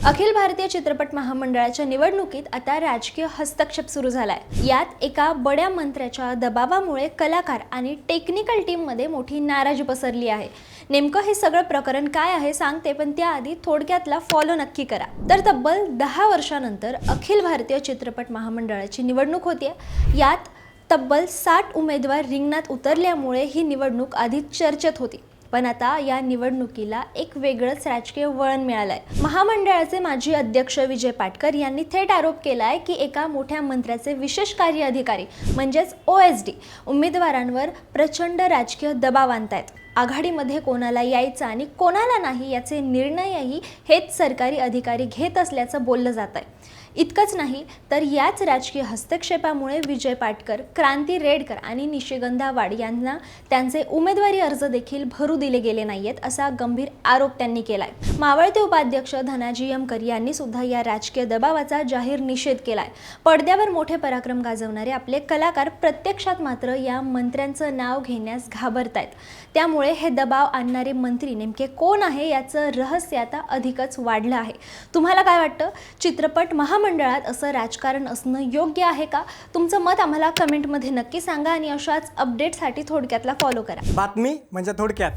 अखिल भारतीय चित्रपट महामंडळाच्या निवडणुकीत आता राजकीय हस्तक्षेप सुरू झालाय। यात एका बड्या मंत्र्याच्या दबावामुळे कलाकार आणि टेक्निकल टीम मध्ये मोठी नाराजी पसरली आहे। नेमकं हे सगळं प्रकरण काय आहे सांगते, पण त्याआधी थोडक्यातला फॉलो नक्की करा। तर तब्बल 10 वर्षांनंतर अखिल भारतीय चित्रपट महामंडळाची निवडणूक होतीये। यात तब्बल 60 उमेदवार रिंगणात उतरल्यामुळे ही निवडणूक आधीच चर्चेत होती। पण आता या निवडणुकीला एक वेगळंच राजकीय वळण मिळालंय। महामंडळाचे माजी अध्यक्ष विजय पाटकर यांनी थेट आरोप केलाय की एका मोठ्या मंत्र्याचे विशेष कार्य अधिकारी म्हणजेच OSD उमेदवारांवर प्रचंड राजकीय दबाव आणतायत। आघाडीमध्ये कोणाला यायचं आणि कोणाला नाही याचे निर्णयही हेच सरकारी अधिकारी घेत असल्याचं बोललं जात आहे। इतकंच नाही तर याच राजकीय हस्तक्षेपामुळे विजय पाटकर, क्रांती रेडकर आणि निशिगंधा वाड यांना त्यांचे उमेदवारी अर्ज देखील भरू दिले गेले नाहीयेत, असा गंभीर आरोप त्यांनी केलाय। मावळते उपाध्यक्ष धनाजी यमकर यांनी सुद्धा या राजकीय दबावाचा जाहीर निषेध केलाय। पडद्यावर मोठे पराक्रम गाजवणारे आपले कलाकार प्रत्यक्षात मात्र या मंत्र्यांचं नाव घेण्यास घाबरतायत। त्यामुळे हे दबाव आणणारे मंत्री नेमके कोण आहे याचं रहस्य आता अधिकच वाढलं आहे। तुम्हाला काय वाटतं? चित्रपट महामंडळात असं राजकारण असणं योग्य आहे का? तुमचं मत आम्हाला कमेंटमध्ये नक्की सांगा आणि अशाच अपडेटसाठी थोडक्यातला फॉलो करा। बातमी म्हणजे थोडक्यात।